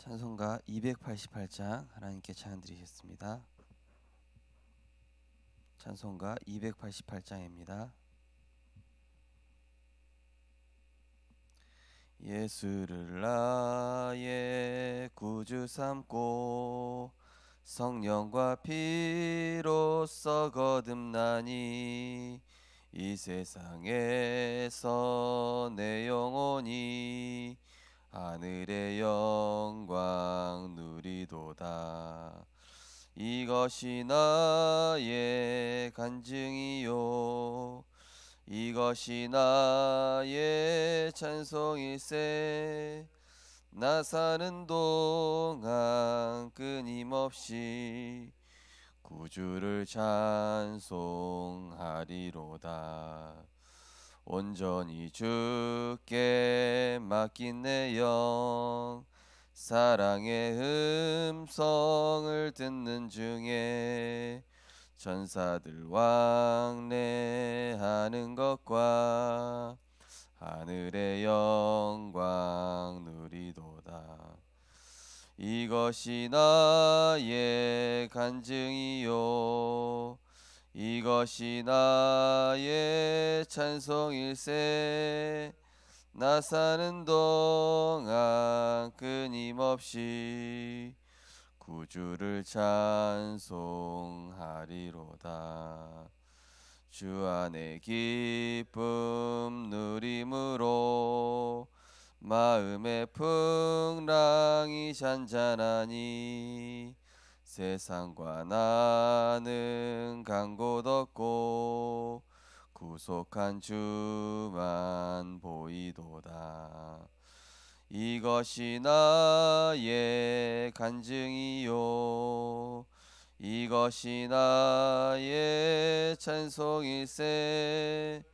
찬송가 288장 하나님께 찬양 드리겠습니다. 찬송가 288장입니다. 예수를 나의 구주 삼고 성령과 피로써 거듭나니 이 세상에서 내 영혼이 하늘의 영광 누리도다. 이것이 나의 간증이요 이것이 나의 찬송일세. 나 사는 동안 끊임없이 구주를 찬송하리로다. 온전히 주께 맡긴 내 영 사랑의 음성을 듣는 중에 천사들 왕래하는 것과 하늘의 영광 누리도다. 이것이 나의 간증이요 이것이 나의 찬송일세. 나 사는 동안 끊임없이 구주를 찬송하리로다. 주 안에 기쁨 누림으로 마음의 풍랑이 잔잔하니 세상과 나는 간 곳 없고 구속한 주만 보이도다. 이것이 나의 간증이요 이것이 나의 찬송일세.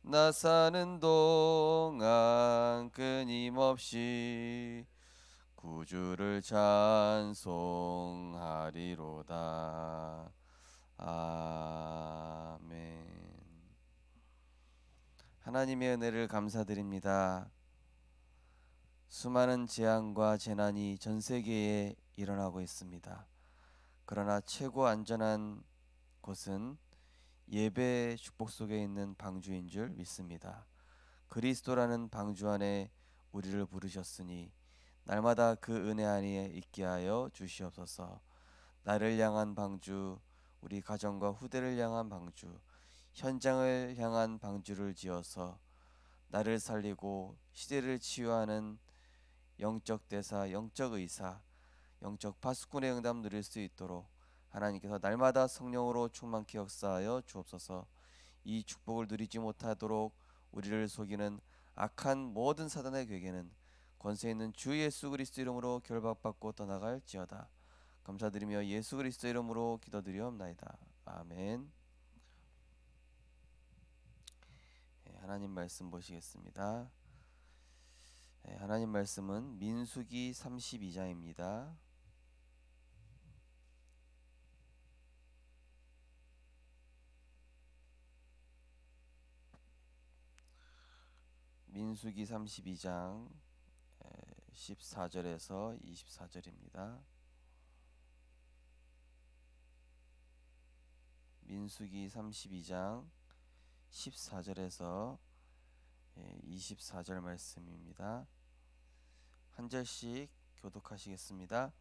나 사는 동안 끊임없이 구주를 찬송하리로다. 아멘. 하나님의 은혜를 감사드립니다. 수많은 재앙과 재난이 전 세계에 일어나고 있습니다. 그러나 최고 안전한 곳은 예배의 축복 속에 있는 방주인 줄 믿습니다. 그리스도라는 방주 안에 우리를 부르셨으니 날마다 그 은혜 안에 있게 하여 주시옵소서. 나를 향한 방주, 우리 가정과 후대를 향한 방주, 현장을 향한 방주를 지어서 나를 살리고 시대를 치유하는 영적 대사, 영적 의사, 영적 파수꾼의 응답 누릴 수 있도록 하나님께서 날마다 성령으로 충만케 역사하여 주옵소서. 이 축복을 누리지 못하도록 우리를 속이는 악한 모든 사단의 괴계는 권세 있는 주 예수 그리스도 이름으로 결박받고 떠나갈지어다. 감사드리며 예수 그리스도 이름으로 기도드리옵나이다. 아멘. 하나님 말씀 보시겠습니다. 하나님 말씀은 민수기 32장입니다. 민수기 32장 14절에서 24절입니다. 민수기 32장 14절에서 24절 말씀입니다. 한 절씩 교독하시겠습니다.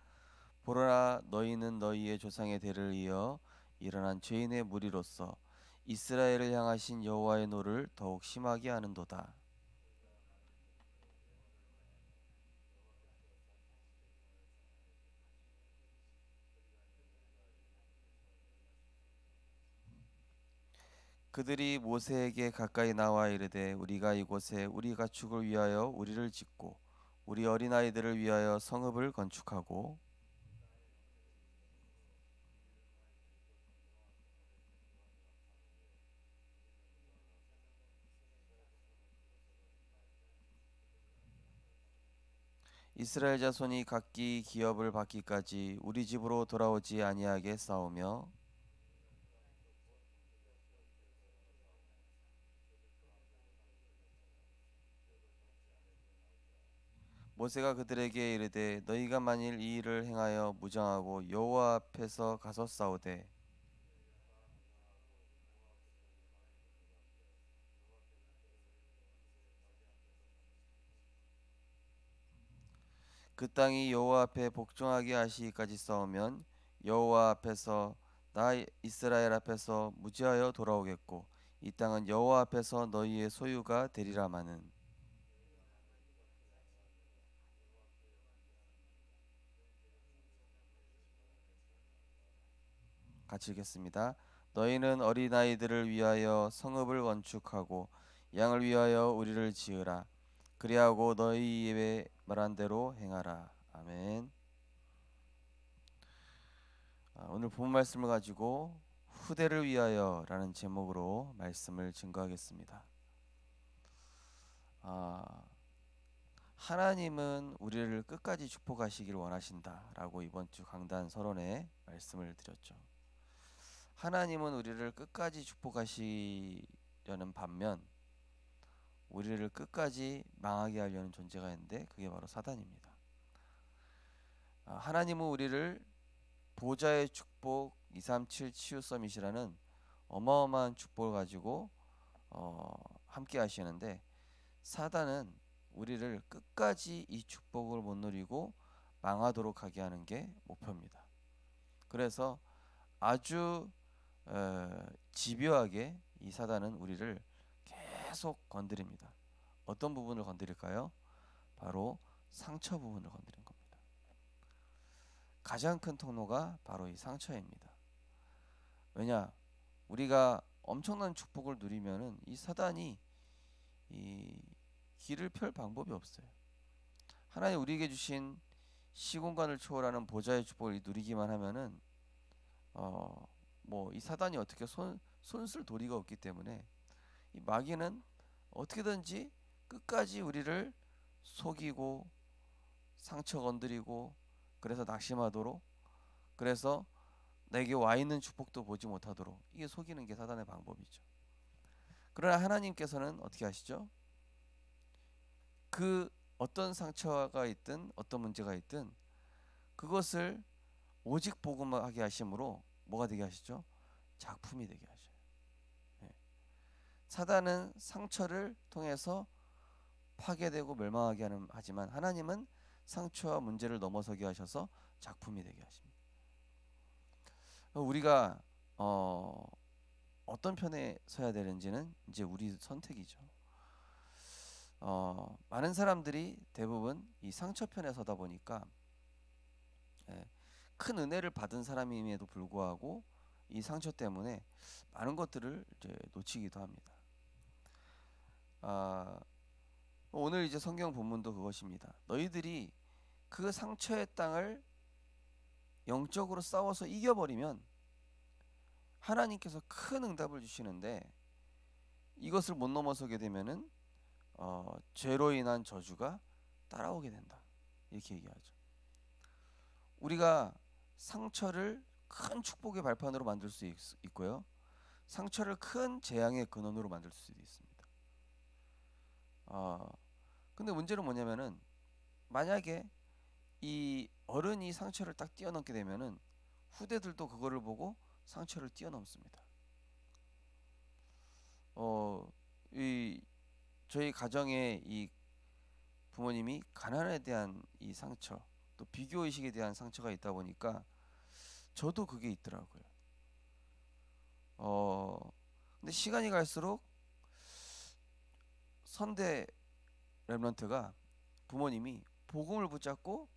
보라, 너희는 너희의 조상의 대를 이어 일어난 죄인의 무리로서 이스라엘을 향하신 여호와의 노를 더욱 심하게 하는도다. 그들이 모세에게 가까이 나와 이르되 우리가 이곳에 우리 가축을 위하여 우리를 짓고 우리 어린아이들을 위하여 성읍을 건축하고 이스라엘 자손이 각기 기업을 받기까지 우리 집으로 돌아오지 아니하게 싸우며 모세가 그들에게 이르되 너희가 만일 이 일을 행하여 무장하고 여호와 앞에서 가서 싸우되 그 땅이 여호와 앞에 복종하게 하시기까지 싸우면 여호와 앞에서 나 이스라엘 앞에서 무지하여 돌아오겠고 이 땅은 여호와 앞에서 너희의 소유가 되리라마는. 같이 읽겠습니다. 너희는 어린아이들을 위하여 성읍을 건축하고 양을 위하여 우리를 지으라. 그리하고 너희의 말한 대로 행하라. 아멘. 오늘 본 말씀을 가지고 후대를 위하여라는 제목으로 말씀을 증거하겠습니다. 하나님은 우리를 끝까지 축복하시길 원하신다라고 이번 주 강단 서론에 말씀을 드렸죠. 하나님은 우리를 끝까지 축복하시려는 반면 우리를 끝까지 망하게 하려는 존재가 있는데 그게 바로 사단입니다. 하나님은 우리를 보좌의 축복 237 치유 서밋이라는 어마어마한 축복을 가지고 함께 하시는데 사단은 우리를 끝까지 이 축복을 못 누리고 망하도록 하게 하는 게 목표입니다. 그래서 아주 집요하게 이 사단은 우리를 계속 건드립니다. 어떤 부분을 건드릴까요? 바로 상처 부분을 건드리는 겁니다. 가장 큰 통로가 바로 이 상처입니다. 왜냐? 우리가 엄청난 축복을 누리면은 이 사단이 이 길을 펼 방법이 없어요. 하나님 우리에게 주신 시공간을 초월하는 보좌의 축복을 누리기만 하면은 뭐 이 사단이 어떻게 손쓸 도리가 없기 때문에 이 마귀는 어떻게든지 끝까지 우리를 속이고 상처 건드리고 그래서 낙심하도록 그래서 내게 와 있는 축복도 보지 못하도록 이게 속이는 게 사단의 방법이죠. 그러나 하나님께서는 어떻게 하시죠? 그 어떤 상처가 있든 어떤 문제가 있든 그것을 오직 복음하게 하심으로 뭐가 되게 하시죠? 작품이 되게 하셔요. 사단은 상처를 통해서 파괴되고 멸망하게 하지만 하나님은 상처와 문제를 넘어서게 하셔서 작품이 되게 하십니다. 우리가 어떤 편에 서야 되는지는 이제 우리 선택이죠. 많은 사람들이 대부분 이 상처 편에 서다 보니까 큰 은혜를 받은 사람임에도 불구하고 이 상처 때문에 많은 것들을 이제 놓치기도 합니다. 오늘 이제 성경 본문도 그것입니다. 너희들이 그 상처의 땅을 영적으로 싸워서 이겨버리면 하나님께서 큰 응답을 주시는데 이것을 못 넘어서게 되면은 죄로 인한 저주가 따라오게 된다. 이렇게 얘기하죠. 우리가 상처를 큰 축복의 발판으로 만들 수 있고요. 상처를 큰 재앙의 근원으로 만들 수도 있습니다. 근데 문제는 뭐냐면은 만약에 이 어른이 상처를 딱 뛰어넘게 되면은 후대들도 그거를 보고 상처를 뛰어넘습니다. 이 저희 가정에 이 부모님이 가난에 대한 이 상처, 또 비교 의식에 대한 상처가 있다 보니까 저도 그게 있더라고요. 근데 시간이 갈수록 선대 렘넌트가 부모님이 복음을 붙잡고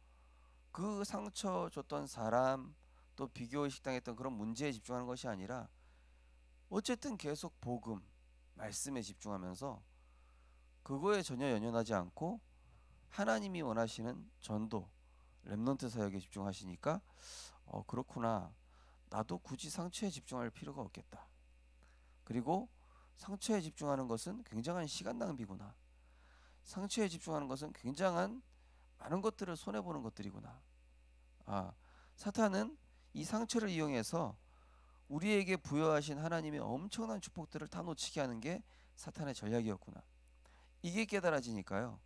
그 상처 줬던 사람 또 비교의식 당했던 그런 문제에 집중하는 것이 아니라 어쨌든 계속 복음 말씀에 집중하면서 그거에 전혀 연연하지 않고 하나님이 원하시는 전도 렘넌트 사역에 집중하시니까 그렇구나, 나도 굳이 상처에 집중할 필요가 없겠다. 그리고 상처에 집중하는 것은 굉장한 시간 낭비구나. 상처에 집중하는 것은 굉장한 많은 것들을 손해보는 것들이구나. 사탄은 이 상처를 이용해서 우리에게 부여하신 하나님의 엄청난 축복들을 다 놓치게 하는 게 사탄의 전략이었구나. 이게 깨달아지니까요,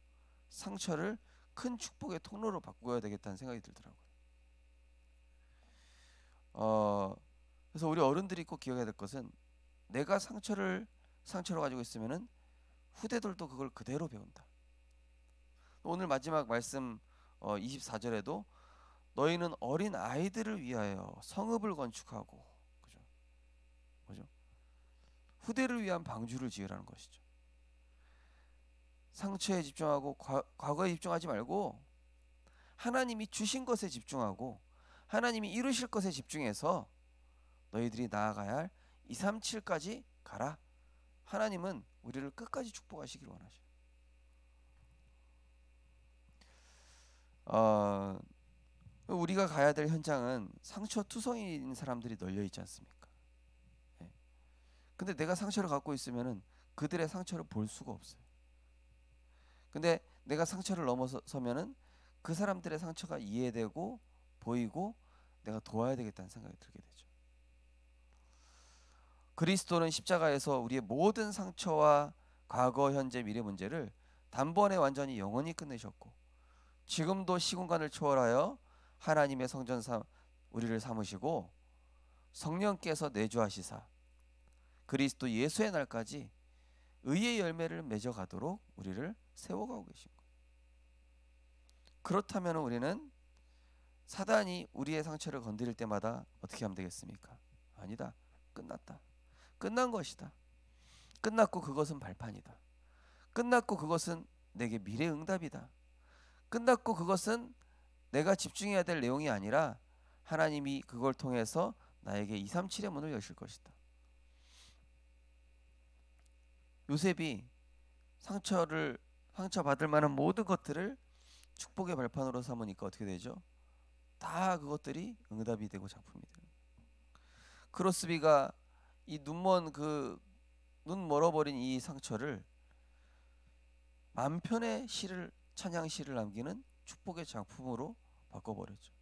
상처를 큰 축복의 통로로 바꾸어야 되겠다는 생각이 들더라고요. 어, 그래서 우리 어른들이 꼭 기억해야 될 것은 내가 상처로 가지고 있으면은 후대들도 그걸 그대로 배운다. 오늘 마지막 말씀 24절에도 너희는 어린 아이들을 위하여 성읍을 건축하고 그죠? 그죠? 후대를 위한 방주를 지으라는 것이죠. 상처에 집중하고 과거에 집중하지 말고 하나님이 주신 것에 집중하고 하나님이 이루실 것에 집중해서 너희들이 나아가야 할 2, 3, 7까지 가라. 하나님은 우리를 끝까지 축복하시기를 원하셔요. 우리가 가야 될 현장은 상처 투성이인 사람들이 널려 있지 않습니까? 예. 근데 내가 상처를 갖고 있으면은 그들의 상처를 볼 수가 없어요. 근데 내가 상처를 넘어서면은 그 사람들의 상처가 이해되고 보이고 내가 도와야 되겠다는 생각이 들게 되죠. 그리스도는 십자가에서 우리의 모든 상처와 과거, 현재, 미래 문제를 단번에 완전히 영원히 끝내셨고 지금도 시공간을 초월하여 하나님의 성전 우리를 삼으시고 성령께서 내주하시사 그리스도 예수의 날까지 의의 열매를 맺어가도록 우리를 세워가고 계신 거예요. 그렇다면 우리는 사단이 우리의 상처를 건드릴 때마다 어떻게 하면 되겠습니까? 아니다. 끝났다. 끝난 것이다. 끝났고 그것은 발판이다. 끝났고 그것은 내게 미래 응답이다. 끝났고 그것은 내가 집중해야 될 내용이 아니라 하나님이 그걸 통해서 나에게 2, 3, 7의 문을 여실 것이다. 요셉이 상처받을 만한 모든 것들을 축복의 발판으로 삼으니까 어떻게 되죠? 다 그것들이 응답이 되고 작품이 되는. 크로스비가 이 눈 멀어버린 이 상처를 만 편의 찬양 시를 남기는 축복의 작품으로 바꿔버렸죠.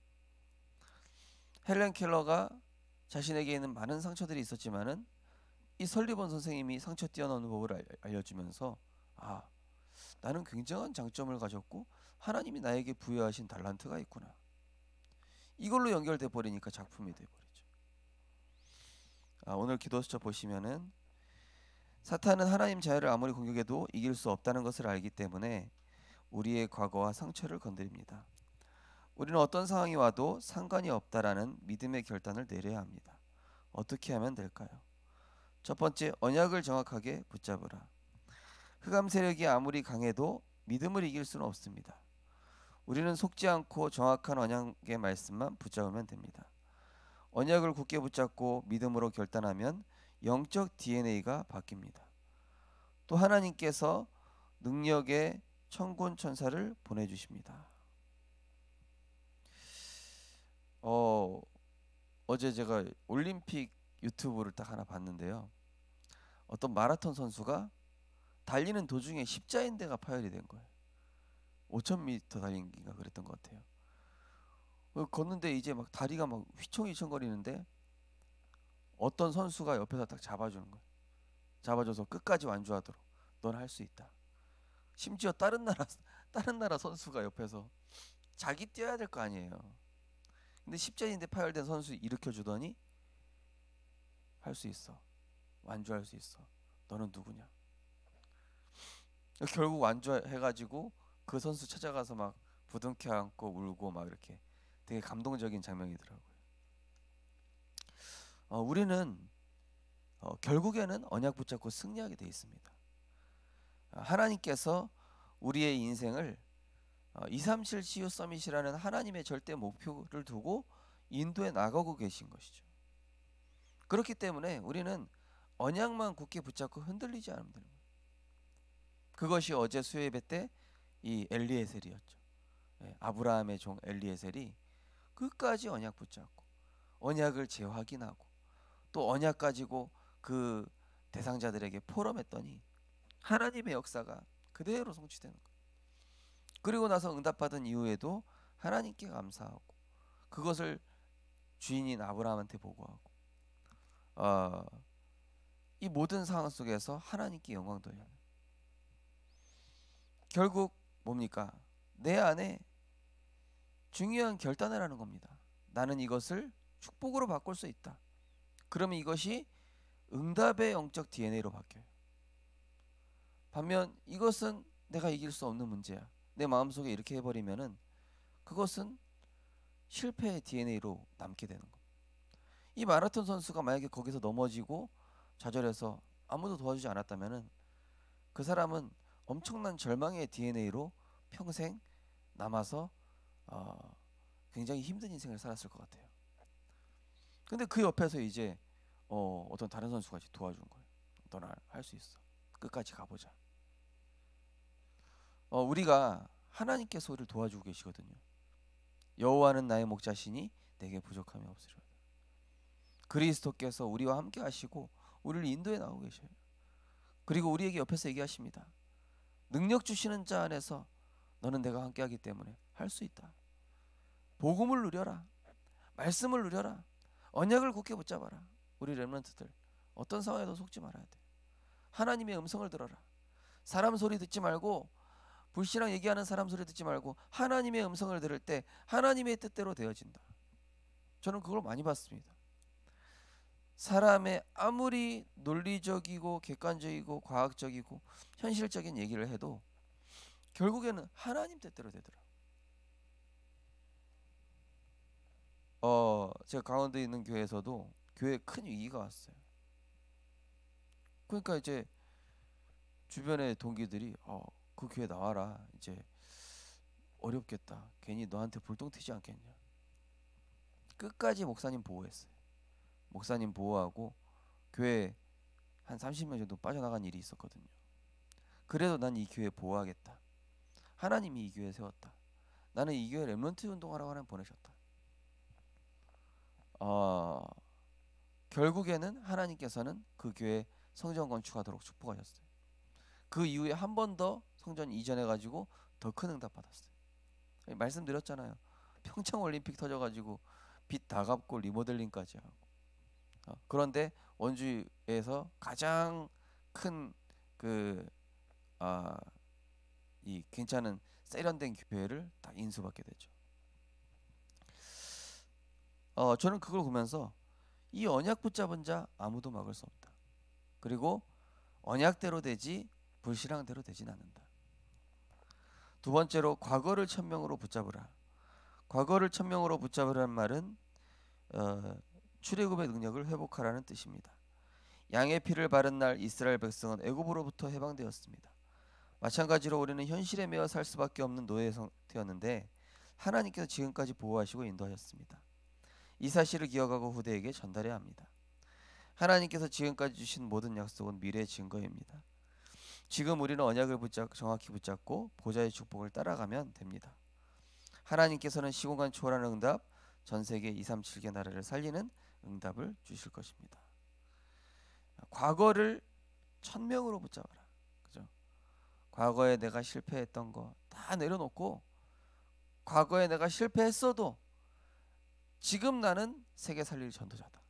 헬렌 켈러가 자신에게 있는 많은 상처들이 있었지만은 이 설리번 선생님이 상처 뛰어넘는 법을 알려주면서 나는 굉장한 장점을 가졌고 하나님이 나에게 부여하신 달란트가 있구나. 이걸로 연결돼 버리니까 작품이 돼 버리죠. 오늘 기도수첩 보시면은 사탄은 하나님 자녀를 아무리 공격해도 이길 수 없다는 것을 알기 때문에 우리의 과거와 상처를 건드립니다. 우리는 어떤 상황이 와도 상관이 없다라는 믿음의 결단을 내려야 합니다. 어떻게 하면 될까요? 첫 번째, 언약을 정확하게 붙잡으라. 흑암 세력이 아무리 강해도 믿음을 이길 수는 없습니다. 우리는 속지 않고 정확한 언약의 말씀만 붙잡으면 됩니다. 언약을 굳게 붙잡고 믿음으로 결단하면 영적 DNA가 바뀝니다. 또 하나님께서 능력의 천군 천사를 보내주십니다. 어제 제가 올림픽 유튜브를 딱 하나 봤는데요. 어떤 마라톤 선수가 달리는 도중에 십자인대가 파열이 된 거예요. 5,000m 달린 기가 그랬던 것 같아요. 걷는데 이제 막 다리가 막 휘청휘청거리는데 어떤 선수가 옆에서 딱 잡아주는 거예요. 잡아줘서 끝까지 완주하도록 넌 할 수 있다. 심지어 다른 나라 선수가 옆에서 자기 뛰어야 될 거 아니에요. 근데 십자인대 파열된 선수 일으켜 주더니 할 수 있어. 완주할 수 있어. 너는 누구냐? 결국 완주해가지고 그 선수 찾아가서 막 부둥켜 안고 울고 막 이렇게 되게 감동적인 장면이더라고요. 우리는 결국에는 언약 붙잡고 승리하게 돼 있습니다. 하나님께서 우리의 인생을 237 CU 서밋이라는 하나님의 절대 목표를 두고 인도에 나가고 계신 것이죠. 그렇기 때문에 우리는 언약만 굳게 붙잡고 흔들리지 않으면 됩니다. 그것이 어제 수요예배 때 이 엘리에셀이었죠. 아브라함의 종 엘리에셀이 끝까지 언약 붙잡고 언약을 재확인하고 또 언약 가지고 그 대상자들에게 포럼했더니 하나님의 역사가 그대로 성취되는 거예요. 그리고 나서 응답받은 이후에도 하나님께 감사하고 그것을 주인인 아브라함한테 보고하고 이 모든 상황 속에서 하나님께 영광 돌려요. 결국 뭡니까? 내 안에 중요한 결단을 하는 겁니다. 나는 이것을 축복으로 바꿀 수 있다. 그러면 이것이 응답의 영적 DNA로 바뀌어요. 반면 이것은 내가 이길 수 없는 문제야. 내 마음속에 이렇게 해버리면은 그것은 실패의 DNA로 남게 되는 겁니다. 이 마라톤 선수가 만약에 거기서 넘어지고 좌절해서 아무도 도와주지 않았다면은 그 사람은 엄청난 절망의 DNA로 평생 남아서 굉장히 힘든 인생을 살았을 것 같아요. 근데 그 옆에서 이제 어떤 다른 선수가 이제 도와준 거예요. 너는 할 수 있어. 끝까지 가보자. 우리가 하나님께서 우리를 도와주고 계시거든요. 여호와는 나의 목자시니 내게 부족함이 없으리로다. 그리스도께서 우리와 함께 하시고 우리를 인도해 나오고 계셔요. 그리고 우리에게 옆에서 얘기하십니다. 능력 주시는 자 안에서 너는 내가 함께 하기 때문에 할 수 있다. 복음을 누려라. 말씀을 누려라. 언약을 굳게 붙잡아라. 우리 렘넌트들 어떤 상황에도 속지 말아야 돼. 하나님의 음성을 들어라. 사람 소리 듣지 말고 불신앙 얘기하는 사람 소리 듣지 말고 하나님의 음성을 들을 때 하나님의 뜻대로 되어진다. 저는 그걸 많이 봤습니다. 사람의 아무리 논리적이고 객관적이고 과학적이고 현실적인 얘기를 해도 결국에는 하나님 뜻대로 되더라. 제가 강원도에 있는 교회에서도 교회에 큰 위기가 왔어요. 그러니까 이제 주변의 동기들이 그 교회 나와라. 이제 어렵겠다. 괜히 너한테 불똥 튀지 않겠냐. 끝까지 목사님 보호했어요. 목사님 보호하고 교회 한 30명 정도 빠져나간 일이 있었거든요. 그래도 난 이 교회 보호하겠다. 하나님이 이 교회 세웠다. 나는 이 교회 렘넌트 운동하라고 하나님 보내셨다. 결국에는 하나님께서는 그 교회 성전 건축하도록 축복하셨어요. 그 이후에 한 번 더 성전 이전해가지고 더 큰 응답 받았어요. 말씀드렸잖아요. 평창 올림픽 터져가지고 빚 다 갚고 리모델링까지 하고. 그런데 원주에서 가장 큰 이 괜찮은 세련된 교회를 다 인수받게 되죠. 저는 그걸 보면서 이 언약 붙잡은 자 아무도 막을 수 없다. 그리고 언약대로 되지 불신앙대로 되진 않는다. 두 번째로 과거를 천명으로 붙잡으라. 과거를 천명으로 붙잡으라는 말은 출애굽의 능력을 회복하라는 뜻입니다. 양의 피를 바른 날 이스라엘 백성은 애굽으로부터 해방되었습니다. 마찬가지로 우리는 현실에 매여 살 수밖에 없는 노예 상태였는데 하나님께서 지금까지 보호하시고 인도하셨습니다. 이 사실을 기억하고 후대에게 전달해야 합니다. 하나님께서 지금까지 주신 모든 약속은 미래의 증거입니다. 지금 우리는 언약을 정확히 붙잡고 보좌의 축복을 따라가면 됩니다. 하나님께서는 시공간 초월하는 응답, 전 세계 237개 나라를 살리는 응답을 주실 것입니다. 과거를 천명으로 붙잡아라. 그죠? 과거에 내가 실패했던 거 다 내려놓고 과거에 내가 실패했어도 지금 나는 세계 살릴 전도자다.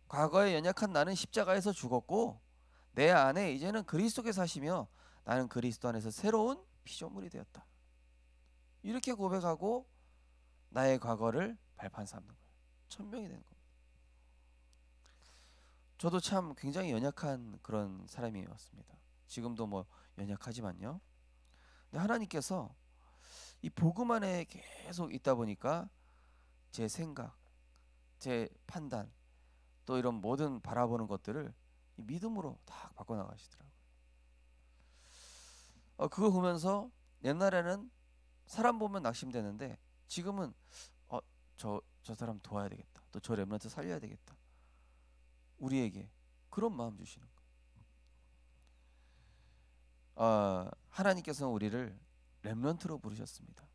과거에 연약한 나는 십자가에서 죽었고 내 안에 이제는 그리스도께 사시며 나는 그리스도 안에서 새로운 피조물이 되었다. 이렇게 고백하고 나의 과거를 발판 삼는 거예요. 천명이 되는 겁니다. 저도 참 굉장히 연약한 그런 사람이었습니다. 지금도 뭐 연약하지만요. 근데 하나님께서 이 복음 안에 계속 있다 보니까 제 생각, 제 판단, 또 이런 모든 바라보는 것들을 이 믿음으로 다 바꿔나가시더라고요. 그거 보면서 옛날에는 사람 보면 낙심되는데 지금은 저 사람 도와야 되겠다. 또 저 렘넌트 살려야 되겠다. 우리에게 그런 마음 주시는 거예요. 하나님께서는 우리를 렘넌트로 부르셨습니다.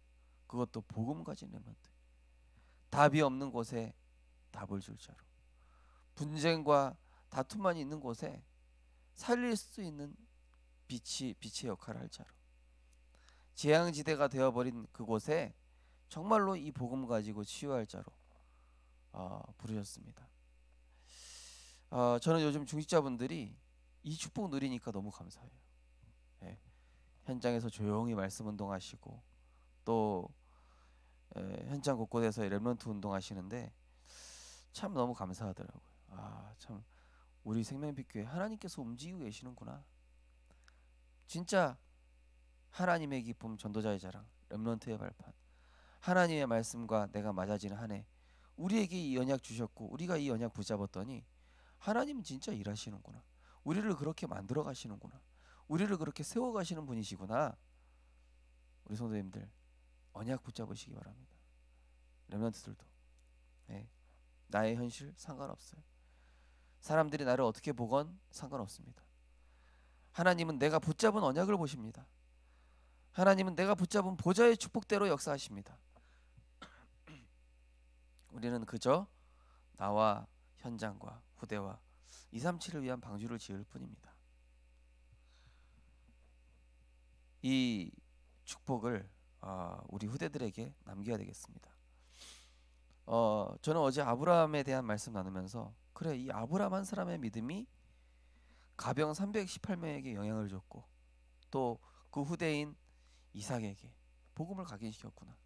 그것도 복음 가진 렘넌트. 답이 없는 곳에 답을 줄 자로. 분쟁과 다툼만 있는 곳에 살릴 수 있는 빛의 역할을 할 자로. 재앙지대가 되어버린 그곳에 정말로 이 복음 가지고 치유할 자로 부르셨습니다. 저는 요즘 중직자분들이 이 축복 누리니까 너무 감사해요. 예. 현장에서 조용히 말씀 운동하시고 또 현장 곳곳에서 렘넌트 운동하시는데 참 너무 감사하더라고요. 참 우리 생명빛교회 하나님께서 움직이고 계시는구나. 진짜 하나님의 기쁨, 전도자의 자랑, 렘넌트의 발판. 하나님의 말씀과 내가 맞아지는 한 해. 우리에게 이 언약 주셨고 우리가 이 언약 붙잡았더니 하나님은 진짜 일하시는구나. 우리를 그렇게 만들어 가시는구나. 우리를 그렇게 세워 가시는 분이시구나. 우리 성도님들 언약 붙잡으시기 바랍니다. 렘넌트들도. 네. 나의 현실 상관없어요. 사람들이 나를 어떻게 보건 상관없습니다. 하나님은 내가 붙잡은 언약을 보십니다. 하나님은 내가 붙잡은 보좌의 축복대로 역사하십니다. 우리는 그저 나와 현장과 후대와 237을 위한 방주를 지을 뿐입니다. 이 축복을 우리 후대들에게 남겨야 되겠습니다. 저는 어제 아브라함에 대한 말씀 나누면서 그래, 이 아브라함 한 사람의 믿음이 가병 318명에게 영향을 줬고 또 그 후대인 이삭에게 복음을 각인시켰구나.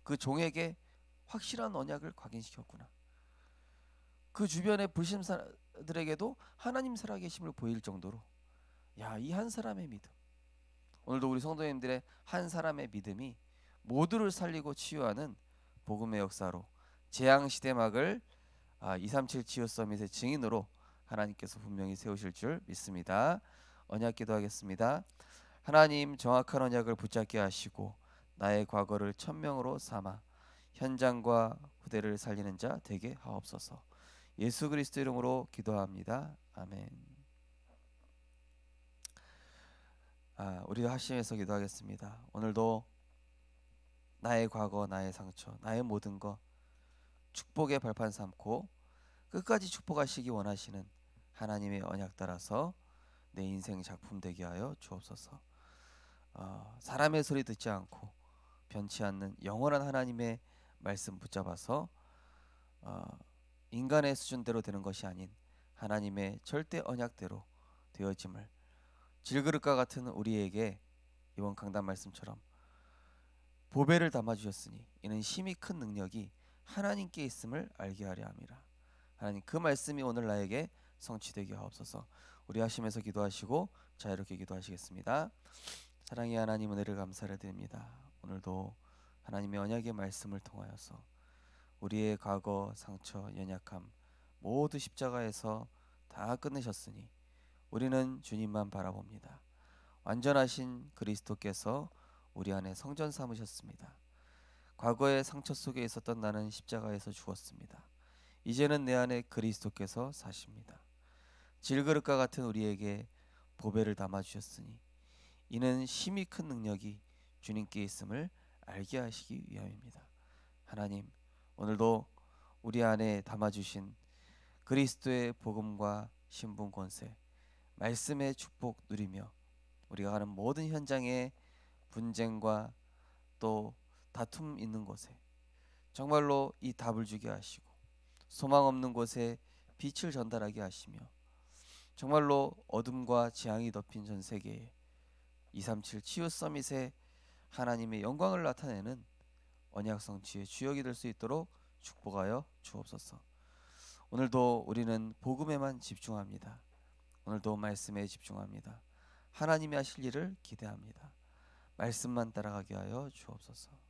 그 종에게 확실한 언약을 각인시켰구나. 그 주변의 불신자들에게도 하나님 살아계심을 보일 정도로 이 한 사람의 믿음, 오늘도 우리 성도님들의 한 사람의 믿음이 모두를 살리고 치유하는 복음의 역사로 재앙시대 막을 237 치유 서밋의 증인으로 하나님께서 분명히 세우실 줄 믿습니다. 언약 기도하겠습니다. 하나님, 정확한 언약을 붙잡게 하시고 나의 과거를 천명으로 삼아 현장과 후대를 살리는 자 되게 하옵소서. 예수 그리스도 이름으로 기도합니다. 아멘. 우리가 합심해서 기도하겠습니다. 오늘도 나의 과거, 나의 상처, 나의 모든 것 축복의 발판 삼고 끝까지 축복하시기 원하시는 하나님의 언약 따라서 내 인생 작품 되게 하여 주옵소서. 사람의 소리 듣지 않고 변치 않는 영원한 하나님의 말씀 붙잡아서 인간의 수준대로 되는 것이 아닌 하나님의 절대 언약대로 되어짐을 질그릇과 같은 우리에게 이번 강단 말씀처럼 보배를 담아주셨으니 이는 심히 큰 능력이 하나님께 있음을 알게 하려 함이라. 하나님, 그 말씀이 오늘 나에게 성취되게 하옵소서. 우리 하심에서 기도하시고 자유롭게 기도하시겠습니다. 사랑의 하나님, 은혜를 감사를 드립니다. 오늘도 하나님의 언약의 말씀을 통하여서 우리의 과거, 상처, 연약함 모두 십자가에서 다 끝내셨으니 우리는 주님만 바라봅니다. 완전하신 그리스도께서 우리 안에 성전 삼으셨습니다. 과거의 상처 속에 있었던 나는 십자가에서 죽었습니다. 이제는 내 안에 그리스도께서 사십니다. 질그릇과 같은 우리에게 보배를 담아주셨으니 이는 심히 큰 능력이 주님께 있음을 알게 하시기 위함입니다. 하나님, 오늘도 우리 안에 담아주신 그리스도의 복음과 신분 권세, 말씀의 축복 누리며 우리가 가는 모든 현장의 분쟁과 또 다툼 있는 곳에 정말로 이 답을 주게 하시고 소망 없는 곳에 빛을 전달하게 하시며 정말로 어둠과 재앙이 덮인 전 세계에 237 치유 서밋에 하나님의 영광을 나타내는 언약 성취의 주역이 될 수 있도록 축복하여 주옵소서. 오늘도 우리는 복음에만 집중합니다. 오늘도 말씀에 집중합니다. 하나님이 하실 일을 기대합니다. 말씀만 따라가게 하여 주옵소서.